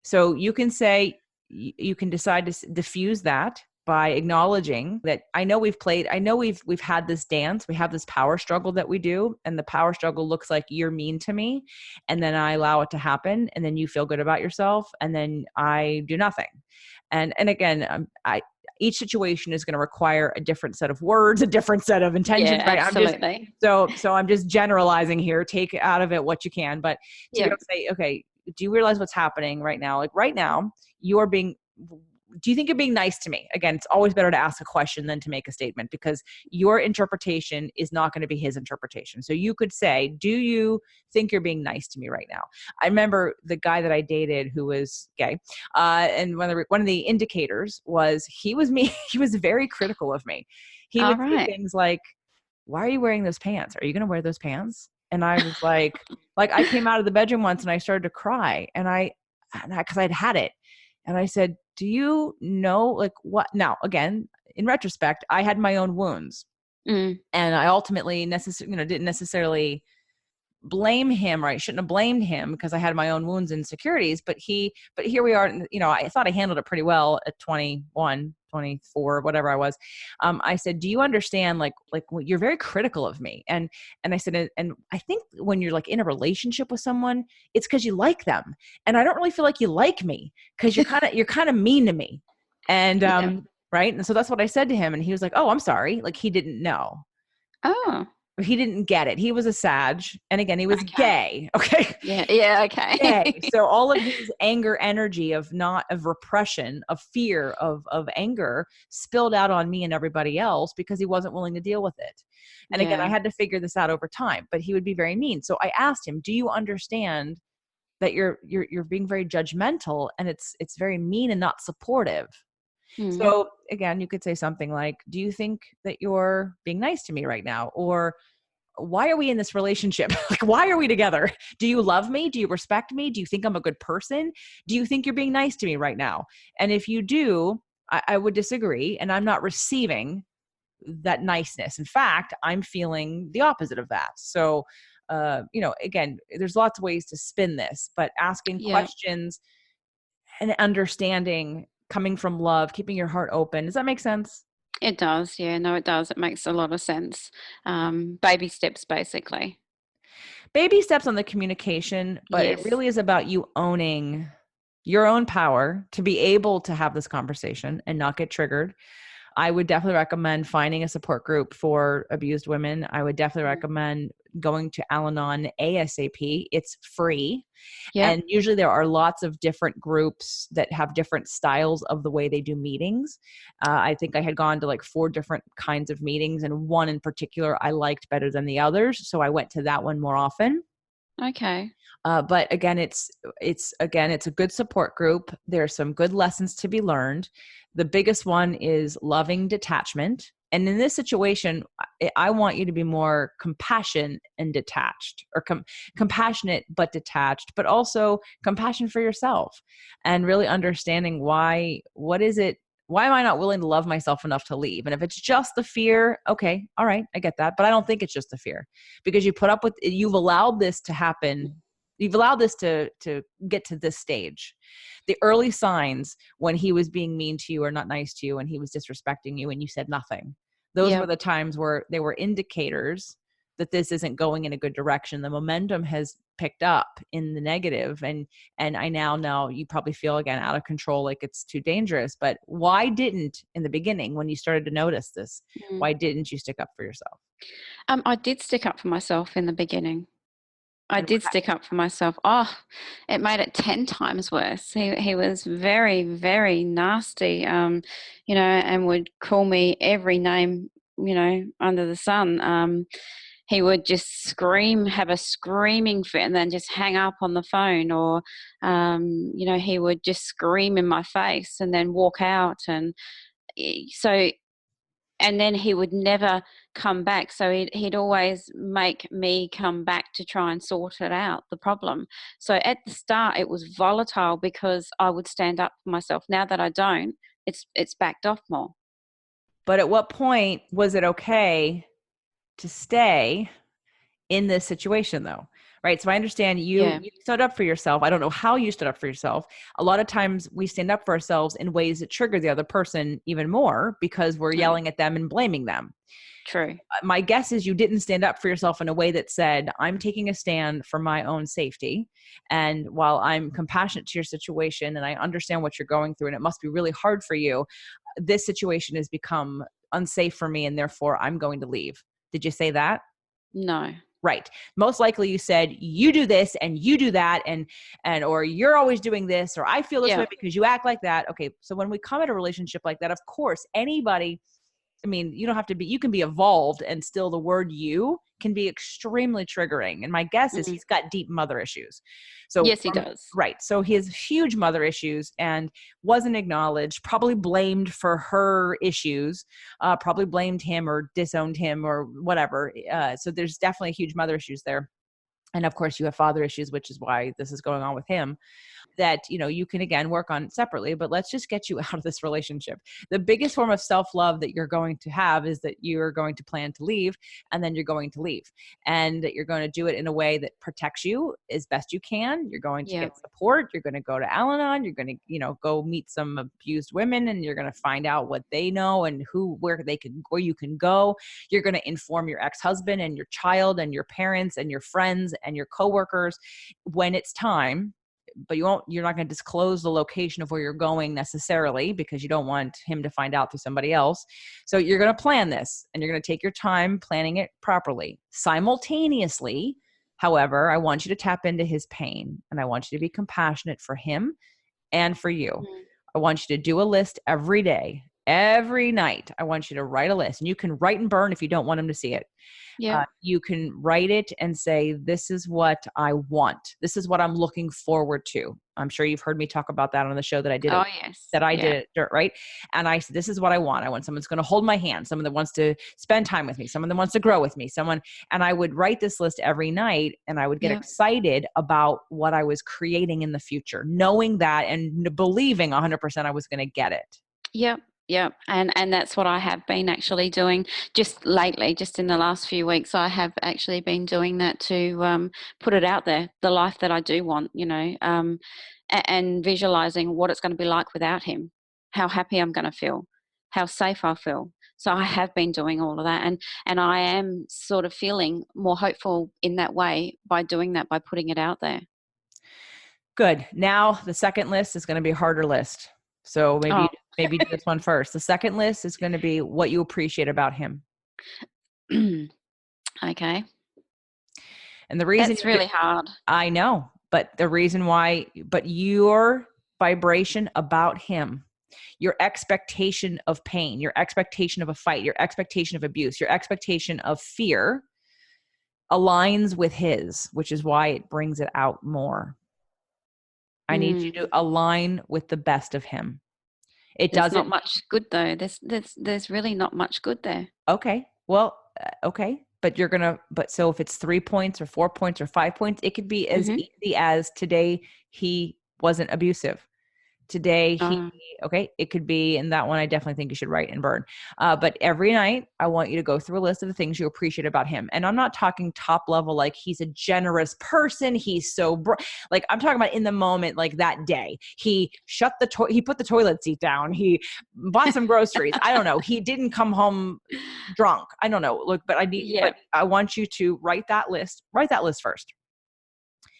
So you can decide to diffuse that by acknowledging that I know we've had this dance, we have this power struggle that we do, and the power struggle looks like you're mean to me, and then I allow it to happen, and then you feel good about yourself, and then I do nothing. And again, each situation is going to require a different set of words, a different set of intentions, right? Absolutely. So I'm just generalizing here. Take out of it what you can, but to go say, okay, do you realize what's happening right now? Like right now, do you think you're being nice to me? Again, it's always better to ask a question than to make a statement, because your interpretation is not going to be his interpretation. So you could say, do you think you're being nice to me right now? I remember the guy that I dated who was gay. And one of the indicators was he was very critical of me. He would say things like, why are you wearing those pants? Are you going to wear those pants? And I was like I came out of the bedroom once and I started to cry, because I'd had it. And I said, do you know, like what? Now, again, in retrospect, I had my own wounds, and I ultimately didn't necessarily blame him, or I shouldn't have blamed him because I had my own wounds and insecurities. But here we are, I thought I handled it pretty well at 21, 24, whatever I was. I said, do you understand, like you're very critical of me. And I said, and I think when you're like in a relationship with someone, it's because you like them. And I don't really feel like you like me because you're kind of mean to me. And, right. And so that's what I said to him. And he was like, oh, I'm sorry. Like he didn't know. Oh. He didn't get it. He was a Sag. And again, he was gay. Okay. Yeah. Okay. Gay. So all of his anger energy of repression, of fear, of anger spilled out on me and everybody else because he wasn't willing to deal with it. And again, I had to figure this out over time, but he would be very mean. So I asked him, do you understand that you're being very judgmental and it's very mean and not supportive? So again, you could say something like, do you think that you're being nice to me right now? Or why are we in this relationship? Like, why are we together? Do you love me? Do you respect me? Do you think I'm a good person? Do you think you're being nice to me right now? And if you do, I would disagree. And I'm not receiving that niceness. In fact, I'm feeling the opposite of that. So, again, there's lots of ways to spin this, but asking questions and understanding, coming from love, keeping your heart open. Does that make sense? It does. Yeah, no, it does. It makes a lot of sense. Baby steps, basically. Baby steps on the communication, but it really is about you owning your own power to be able to have this conversation and not get triggered. I would definitely recommend finding a support group for abused women. I would definitely recommend going to Al-Anon ASAP. It's free. Yeah. And usually there are lots of different groups that have different styles of the way they do meetings. I think I had gone to like 4 different kinds of meetings, and one in particular I liked better than the others. So I went to that one more often. Okay. But again, it's a good support group. There's some good lessons to be learned. The biggest one is loving detachment. And in this situation, I want you to be more compassionate and detached, or compassionate but detached, but also compassion for yourself, and really understanding why am I not willing to love myself enough to leave? And if it's just the fear, okay, all right, I get that. But I don't think it's just the fear, because you've allowed this to happen. You've allowed this to get to this stage. The early signs when he was being mean to you or not nice to you and he was disrespecting you and you said nothing, those Yeah. were the times where they were indicators that this isn't going in a good direction. The momentum has picked up in the negative, and I now know you probably feel again out of control, like it's too dangerous. But why didn't, in the beginning when you started to notice this, Mm. why didn't you stick up for yourself? I did stick up for myself in the beginning. I And did stick up for myself. Oh, it made it 10 times worse. He was very, very nasty, and would call me every name, under the sun. He would just scream, have a screaming fit, and then just hang up on the phone. Or, he would just scream in my face and then walk out. And so, and then he would never come back. So he'd always make me come back to try and sort it out, the problem. So at the start, it was volatile because I would stand up for myself. Now that I don't, it's backed off more. But at what point was it okay to stay in this situation though? Right. So I understand Yeah. you stood up for yourself. I don't know how you stood up for yourself. A lot of times we stand up for ourselves in ways that trigger the other person even more, because we're Mm, yelling at them and blaming them. true. My guess is you didn't stand up for yourself in a way that said, I'm taking a stand for my own safety. And while I'm compassionate to your situation and I understand what you're going through and it must be really hard for you, this situation has become unsafe for me and therefore I'm going to leave. Did you say that? No. Right. Most likely you said, you do this and you do that, or you're always doing this, or I feel this way Yeah. because you act like that. Okay. So when we come at a relationship like that, of course, anybody, I mean, you don't have to be, you can be evolved and still the word you can be extremely triggering. And my guess is Mm. he's got deep mother issues. So Yes, he does. right. So he has huge mother issues and wasn't acknowledged, probably blamed for her issues, probably blamed him or disowned him or whatever. So there's definitely huge mother issues there. And of course you have father issues, which is why this is going on with him, that you can again work on separately. But let's just get you out of this relationship. The biggest form of self-love that you're going to have is that you're going to plan to leave, and then you're going to leave, and that you're going to do it in a way that protects you as best you can. You're going to Yeah. get support. You're going to go to Al-Anon. You're going to go meet some abused women, and you're going to find out what they know and where you can go. You're going to inform your ex-husband and your child and your parents and your friends and your coworkers when it's time. But you're not going to disclose the location of where you're going necessarily, because you don't want him to find out through somebody else. So you're going to plan this and you're going to take your time planning it properly. Simultaneously, however, I want you to tap into his pain, and I want you to be compassionate for him and for you. Mm. I want you to do a list every day, every night. I want you to write a list, and you can write and burn if you don't want him to see it. Yeah. You can write it and say, this is what I want. This is what I'm looking forward to. I'm sure you've heard me talk about that on the show that I did Oh, it, yes. that I Yeah. did it, right? And I said, this is what I want. I want someone that's going to hold my hand, someone that wants to spend time with me, someone that wants to grow with me, and I would write this list every night, and I would get Yeah. excited about what I was creating in the future, knowing that and believing 100% I was going to get it. Yep. Yep. And that's what I have been actually doing just lately, just in the last few weeks. I have actually been doing that to put it out there, the life that I do want, and visualizing what it's going to be like without him, how happy I'm going to feel, how safe I feel. So I have been doing all of that, and I am sort of feeling more hopeful in that way by doing that, by putting it out there. Good. Now the second list is going to be a harder list. So Oh, maybe do this one first. The second list is going to be what you appreciate about him. okay. And the reason That's really hard. I know, but the reason why, but your vibration about him, your expectation of pain, your expectation of a fight, your expectation of abuse, your expectation of fear aligns with his, which is why it brings it out more. I need you to align with the best of him. It There's not doesn't. much good though. There's really not much good there. Okay. Well, okay. But you're going to, but so if it's 3 points or 4 points or 5 points, it could be as easy as today he wasn't abusive. Today okay, it could be, and that one I definitely think you should write and burn. But every night I want you to go through a list of the things you appreciate about him. And I'm not talking top level, like he's a generous person. He's so like, I'm talking about in the moment, like that day he he put the toilet seat down. He bought some groceries. I don't know. He didn't come home drunk. I don't know. Look, but but I want you to write that list first.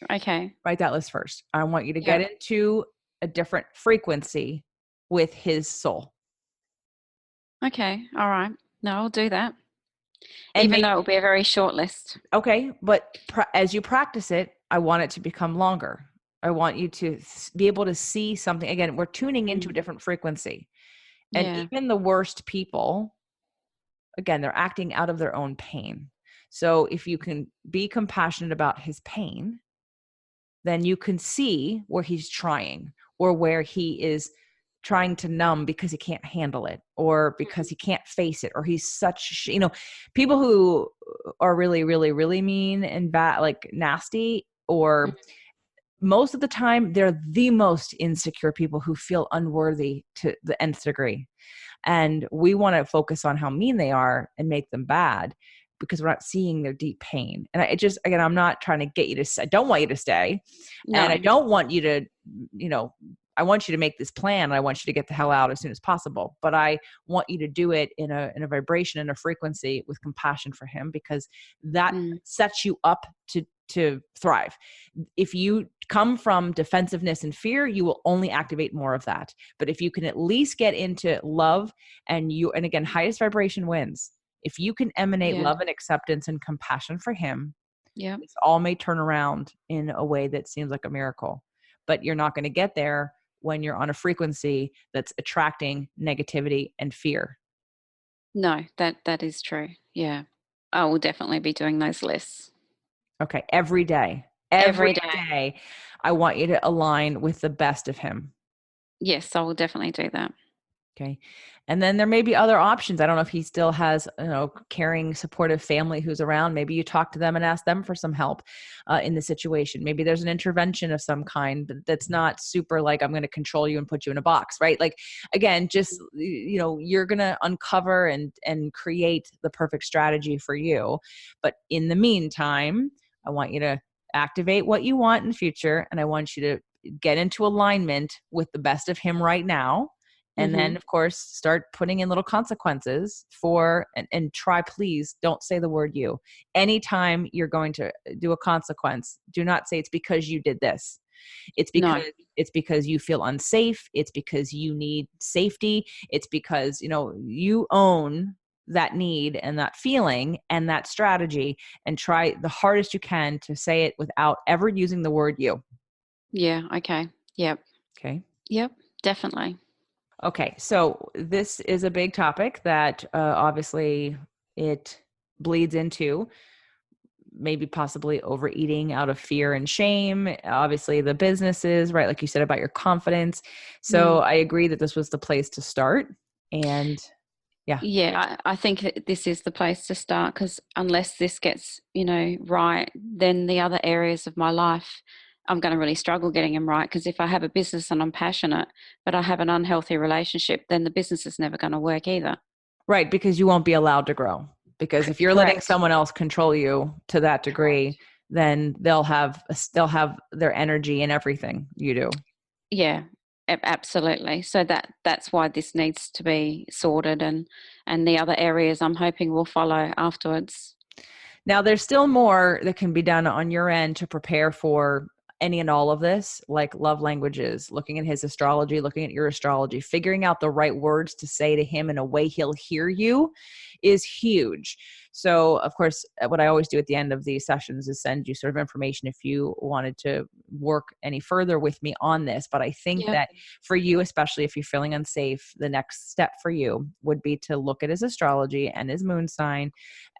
Okay. Write that list first. I want you to get into a different frequency with his soul. Okay. All right. No, I'll do that. And even though it will be a very short list. Okay. But as you practice it, I want it to become longer. I want you to be able to see something. Again, we're tuning into a different frequency. And even the worst people, again, they're acting out of their own pain. So if you can be compassionate about his pain, then you can see where he's trying, or where he is trying to numb because he can't handle it, or because he can't face it, or he's such, people who are really, really, really mean and bad, like nasty, or most of the time they're the most insecure people who feel unworthy to the nth degree. And we want to focus on how mean they are and make them bad, because we're not seeing their deep pain. And again, I'm not trying to get you to, I don't want you to stay. No. And I don't want you to, I want you to make this plan, and I want you to get the hell out as soon as possible. But I want you to do it in a vibration and a frequency with compassion for him, because that sets you up to thrive. If you come from defensiveness and fear, you will only activate more of that. But if you can at least get into love, and again, highest vibration wins. If you can emanate love and acceptance and compassion for him, this all may turn around in a way that seems like a miracle. But you're not going to get there when you're on a frequency that's attracting negativity and fear. No, that is true. Yeah. I will definitely be doing those lists. Okay. Every day. Every day. I want you to align with the best of him. Yes, I will definitely do that. Okay. And then there may be other options. I don't know if he still has, caring, supportive family who's around. Maybe you talk to them and ask them for some help in the situation. Maybe there's an intervention of some kind that's not super like, I'm going to control you and put you in a box, right? Like, again, just, you're going to uncover and create the perfect strategy for you. But in the meantime, I want you to activate what you want in the future. And I want you to get into alignment with the best of him right now. And then, of course, start putting in little consequences and try, please don't say the word you. Anytime you're going to do a consequence, do not say it's because you did this. It's because you feel unsafe. It's because you need safety. It's because, you own that need and that feeling and that strategy, and try the hardest you can to say it without ever using the word you. Yeah. Okay. Yep. Okay. Yep. Definitely. Okay, so this is a big topic that obviously it bleeds into maybe possibly overeating out of fear and shame. Obviously the businesses, right? Like you said about your confidence. So I agree that this was the place to start. And yeah, I think this is the place to start, because unless this gets, right, then the other areas of my life, I'm going to really struggle getting them right. Because if I have a business and I'm passionate, but I have an unhealthy relationship, then the business is never going to work either. Right, because you won't be allowed to grow. Because if you're letting someone else control you to that degree, then they'll have their energy in everything you do. Yeah, absolutely. So that's why this needs to be sorted, and the other areas I'm hoping will follow afterwards. Now, there's still more that can be done on your end to prepare for any and all of this, like love languages, looking at his astrology, looking at your astrology, figuring out the right words to say to him in a way he'll hear you is huge. So of course, what I always do at the end of these sessions is send you sort of information if you wanted to work any further with me on this. But I think Yep. that for you, especially if you're feeling unsafe, the next step for you would be to look at his astrology and his moon sign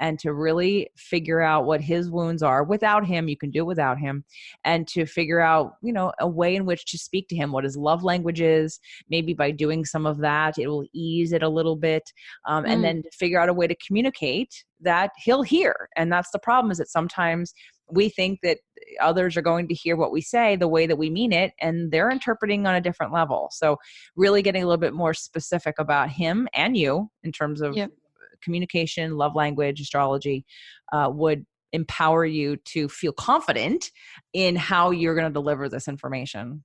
and to really figure out what his wounds are without him. You can do it without him, and to figure out, a way in which to speak to him, what his love language is. Maybe by doing some of that, it will ease it a little bit. And Mm. then to figure out a way to communicate that he'll hear. And that's the problem, is that sometimes we think that others are going to hear what we say the way that we mean it, and they're interpreting on a different level. So really getting a little bit more specific about him and you in terms of Yep. communication, love language, astrology, would empower you to feel confident in how you're going to deliver this information.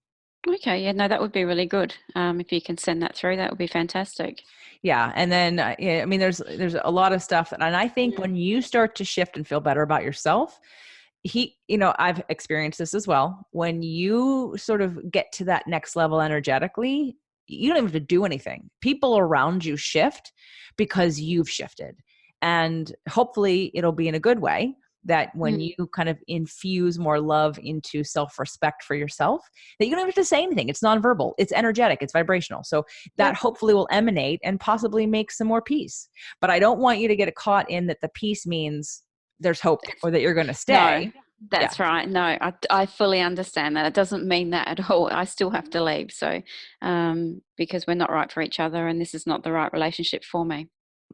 Okay. Yeah. No, that would be really good. If you can send that through, that would be fantastic. Yeah. And then, yeah, I mean, there's a lot of stuff. And I think when you start to shift and feel better about yourself, I've experienced this as well. When you sort of get to that next level energetically, you don't even have to do anything. People around you shift because you've shifted. And hopefully it'll be in a good way, that when Mm. you kind of infuse more love into self-respect for yourself, that you don't have to say anything. It's nonverbal, it's energetic, it's vibrational. So that Yep. hopefully will emanate and possibly make some more peace. But I don't want you to get caught in that the peace means there's hope or that you're going to No, stay. Yeah. that's right. No, I fully understand that. It doesn't mean that at all. I still have to leave. So, because we're not right for each other and this is not the right relationship for me.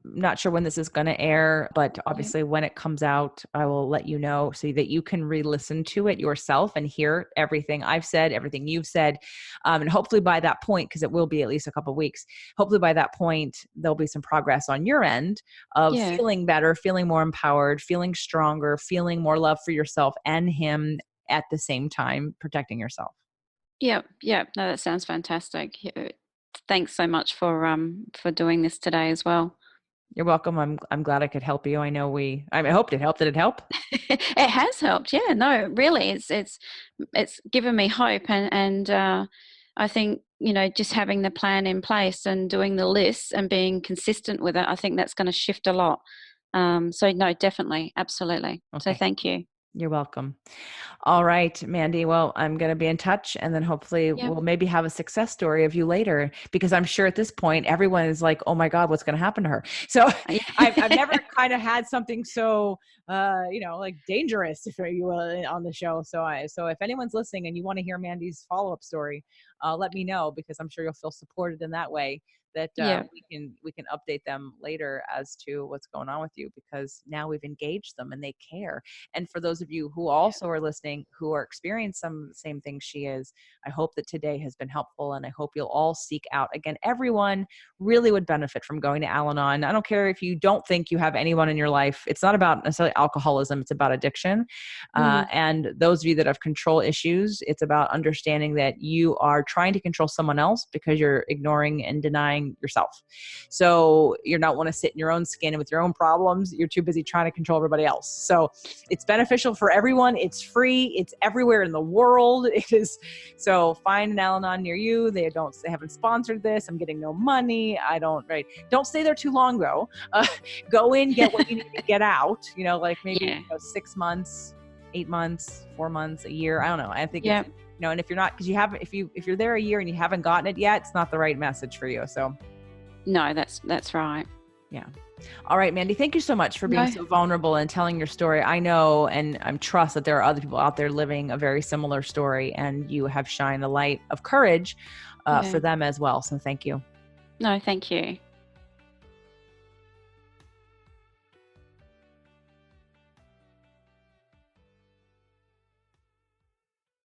Not sure when this is going to air, but Yep. obviously when it comes out, I will let you know so that you can re-listen to it yourself and hear everything I've said, everything you've said. And hopefully by that point, because it will be at least a couple of weeks, hopefully by that point, there'll be some progress on your end of Yeah. feeling better, feeling more empowered, feeling stronger, feeling more love for yourself and him at the same time, protecting yourself. Yep. Yep. No, that sounds fantastic. Thanks so much for doing this today as well. You're welcome. I'm glad I could help you. I hoped it helped. Did it help? It has helped. Yeah, no, really, it's given me hope, and I think just having the plan in place and doing the lists and being consistent with it, I think that's going to shift a lot. So no, definitely, absolutely. So Okay. thank you. You're welcome. All right, Mandy. Well, I'm going to be in touch, and then hopefully Yeah. we'll maybe have a success story of you later, because I'm sure at this point everyone is like, oh my God, what's going to happen to her? So I've never kind of had something so, like dangerous, if you will, on the show. So if anyone's listening and you want to hear Mandy's follow-up story, let me know, because I'm sure you'll feel supported in that way, that Yeah. we can update them later as to what's going on with you, because now we've engaged them and they care. And for those of you who also are listening, who are experiencing some of the same things she is, I hope that today has been helpful, and I hope you'll all seek out. Again, everyone really would benefit from going to Al-Anon. I don't care if you don't think you have anyone in your life. It's not about necessarily alcoholism. It's about addiction. Mm. And those of you that have control issues, it's about understanding that you are trying to control someone else because you're ignoring and denying yourself. So you're not want to sit in your own skin and with your own problems. You're too busy trying to control everybody else. So it's beneficial for everyone. It's free. It's everywhere in the world. It is. So find an Al-Anon near you. They haven't sponsored this. I'm getting no money. Don't stay there too long though. Go in, get what you need to get out, like maybe Yeah. 6 months, 8 months, 4 months, a year. I don't know. I think Yeah. and if you're not, because you haven't, if you're there a year and you haven't gotten it yet, it's not the right message for you. So No, that's right. yeah. All right, Mandy, thank you so much for being No. so vulnerable and telling your story. I know, and I'm trust that there are other people out there living a very similar story, and you have shined a light of courage Yeah. for them as well. So thank you. No, thank you.